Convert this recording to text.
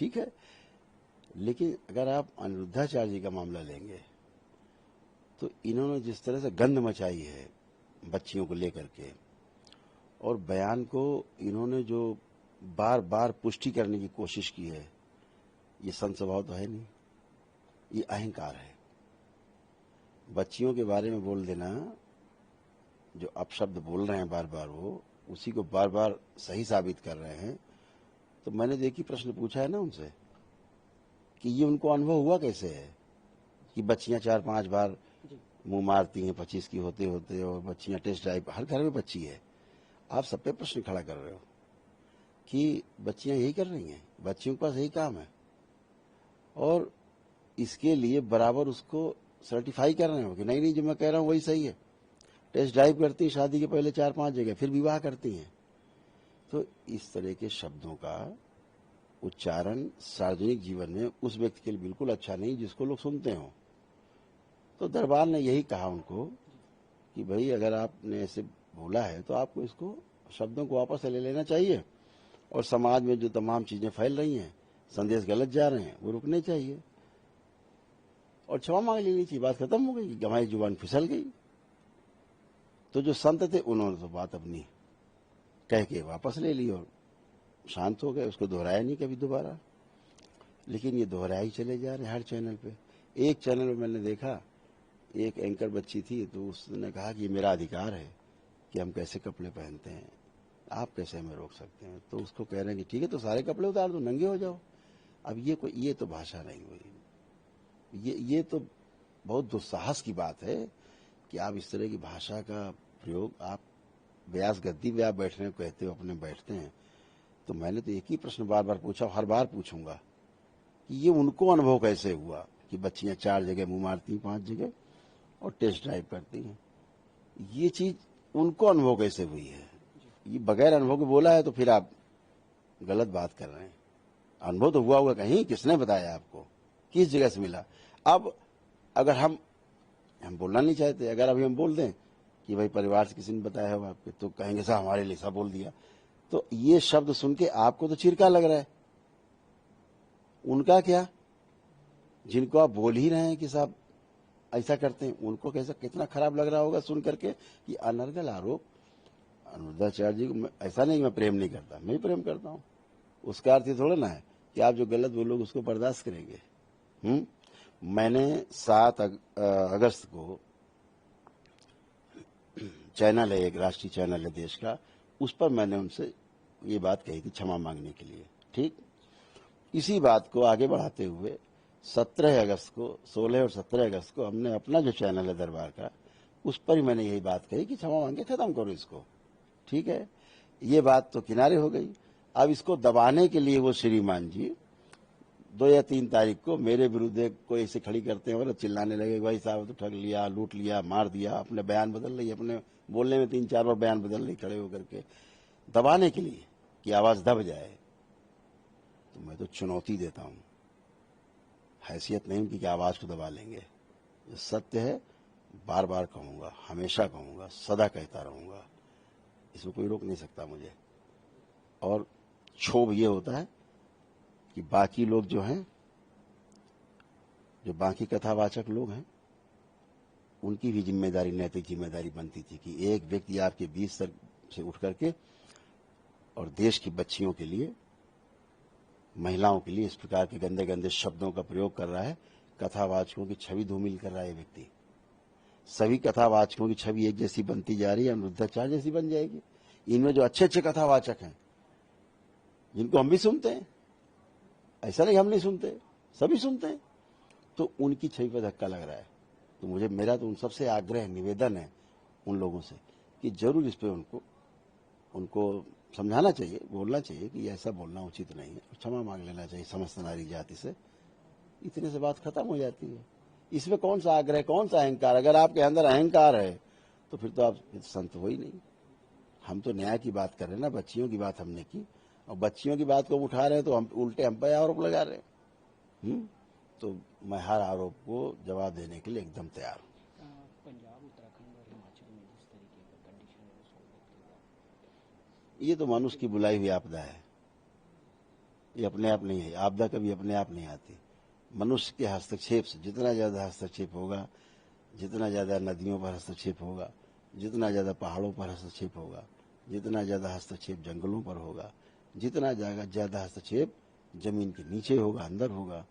ठीक है। लेकिन अगर आप अनिरुद्धाचार्य जी का मामला लेंगे तो इन्होंने जिस तरह से गंध मचाई है बच्चियों को लेकर के, और बयान को इन्होंने जो बार बार पुष्टि करने की कोशिश की है, ये संत स्वभाव तो है नहीं, ये अहंकार है। बच्चियों के बारे में बोल देना, जो अपशब्द बोल रहे हैं बार बार, वो उसी को बार बार सही साबित कर रहे हैं। तो मैंने देखी प्रश्न पूछा है ना उनसे कि ये उनको अनुभव हुआ कैसे है कि बच्चियां 4-5 बार मुंह मारती हैं 25 की होते होते, और बच्चियां टेस्ट ड्राइव, हर घर में बच्ची है। आप सब पे प्रश्न खड़ा कर रहे हो कि बच्चियां यही कर रही हैं, बच्चियों के पास यही काम है, और इसके लिए बराबर उसको सर्टिफाई कर रहे हो कि नहीं नहीं जो मैं कह रहा हूं वही सही है। टेस्ट ड्राइव करती हैं शादी के पहले 4-5 जगह, फिर विवाह करती हैं। तो इस तरह के शब्दों का उच्चारण सार्वजनिक जीवन में उस व्यक्ति के लिए बिल्कुल अच्छा नहीं जिसको लोग सुनते हो। तो दरबार ने यही कहा उनको कि भाई अगर आपने ऐसे बोला है तो आपको इसको शब्दों को वापस ले लेना चाहिए, और समाज में जो तमाम चीजें फैल रही हैं, संदेश गलत जा रहे हैं, वो रुकने चाहिए और क्षमा मांग लेनी चाहिए। बात खत्म हो गई, हमारी जुबान फिसल गई। तो जो संत थे उन्होंने तो बात अपनी कह के वापस ले ली और शांत हो गए, उसको दोहराया नहीं कभी दोबारा। लेकिन ये दोहराया ही चले जा रहे हैं हर चैनल पे। एक चैनल पे मैंने देखा, एक एंकर बच्ची थी, तो उसने कहा कि ये मेरा अधिकार है कि हम कैसे कपड़े पहनते हैं, आप कैसे हमें रोक सकते हैं। तो उसको कह रहे हैं कि ठीक है तो सारे कपड़े उतार दो, नंगे हो जाओ। अब ये तो भाषा नहीं हुई। ये तो बहुत दुस्साहस की बात है कि आप इस तरह की भाषा का प्रयोग, आप व्यास गद्दी पे आप बैठने को कहते हो, अपने बैठते हैं। तो मैंने तो एक ही प्रश्न बार बार पूछा, हर बार पूछूंगा कि ये उनको अनुभव कैसे हुआ कि बच्चियां 4 जगह मुंह मारती हैं, 5 जगह, और टेस्ट ड्राइव करती हैं। ये चीज उनको अनुभव कैसे हुई है? ये बगैर अनुभव के बोला है तो फिर आप गलत बात कर रहे हैं। अनुभव तो हुआ होगा कहीं, किसने बताया आपको, किस जगह से मिला? अब अगर हम बोलना नहीं चाहते, अगर अभी हम बोल दें कि भाई परिवार से किसी ने बताया होगा आपके, तो कहेंगे साहब हमारे लिए सब बोल दिया। तो ये शब्द सुन के आपको तो चिरका लग रहा है, उनका क्या? जिनको आप बोल ही रहे हैं कि साहब ऐसा करते हैं, उनको कैसा कितना खराब लग रहा होगा सुन करके कि अनर्गल आरोप। अनिरुद्धाचार्य जी को ऐसा नहीं मैं प्रेम नहीं करता, मैं भी प्रेम करता हूं। उसका अर्थ ये थोड़ा ना है कि आप जो गलत बोलोगे उसको बर्दाश्त करेंगे। मैंने 7 अगस्त को चैनल है, एक राष्ट्रीय चैनल है देश का, उस पर मैंने उनसे ये बात कही थी क्षमा मांगने के लिए। ठीक, इसी बात को आगे बढ़ाते हुए 17 अगस्त को, 16 और 17 अगस्त को हमने अपना जो चैनल है दरबार का, उस पर ही मैंने यही बात कही कि क्षमा मांग के खत्म करो इसको। ठीक है, ये बात तो किनारे हो गई। अब इसको दबाने के लिए वो श्रीमान जी 2 या 3 तारीख को मेरे विरुद्ध कोई ऐसे खड़ी करते हैं और चिल्लाने लगे, भाई साहब तो ठग लिया, लूट लिया, मार दिया, अपने बयान बदल रही, अपने बोलने में 3-4 बार बयान बदल रही खड़े होकर के, दबाने के लिए कि आवाज दब जाए। तो मैं तो चुनौती देता हूं, हैसियत नहीं उनकी कि आवाज को दबा लेंगे। जो सत्य है बार बार कहूंगा, हमेशा कहूंगा, सदा कहता रहूंगा, इसमें कोई रोक नहीं सकता मुझे। और क्षोभ ये होता है कि बाकी लोग जो हैं, जो बाकी कथावाचक लोग हैं, उनकी भी जिम्मेदारी, नैतिक जिम्मेदारी बनती थी कि एक व्यक्ति आपके बीच से उठ करके और देश की बच्चियों के लिए, महिलाओं के लिए इस प्रकार के गंदे गंदे शब्दों का प्रयोग कर रहा है। कथावाचकों की छवि धूमिल कर रहा है व्यक्ति। सभी कथावाचकों की छवि एक जैसी बनती जा रही है, अनिरुद्धाचार्य जैसी बन जाएगी। इनमें जो अच्छे अच्छे कथावाचक हैं, जिनको हम भी सुनते हैं, ऐसा नहीं हम नहीं सुनते, सभी सुनते हैं, तो उनकी छवि पर धक्का लग रहा है। तो मेरा तो उन सबसे आग्रह, निवेदन है उन लोगों से कि जरूर इस पे उनको समझाना चाहिए, बोलना चाहिए कि ऐसा बोलना उचित नहीं है, क्षमा मांग लेना चाहिए समस्त नारी जाति से। इतने से बात खत्म हो जाती है। इसमें कौन सा आग्रह, कौन सा अहंकार? अगर आपके अंदर अहंकार है तो फिर तो आप संत हो ही नहीं। हम तो न्याय की बात कर रहे हैं ना, बच्चियों की बात हमने की, और बच्चियों की बात को उठा रहे हैं तो हम उल्टे हम पे आरोप लगा रहे हैं। तो मैं हर आरोप को जवाब देने के लिए एकदम तैयार हूं। पंजाब, उत्तराखंड और हिमाचल में जिस तरीके का कंडीशन है उसको देखते हुए ये तो मनुष्य की बुलाई हुई आपदा है, ये अपने आप नहीं है। आपदा कभी अपने आप नहीं आती। मनुष्य के हस्तक्षेप से जितना ज्यादा हस्तक्षेप होगा, जितना ज्यादा नदियों पर हस्तक्षेप होगा, जितना ज्यादा पहाड़ों पर हस्तक्षेप होगा, जितना ज्यादा हस्तक्षेप जंगलों पर होगा, जितना ज्यादा हस्तक्षेप जमीन के नीचे होगा, अंदर होगा,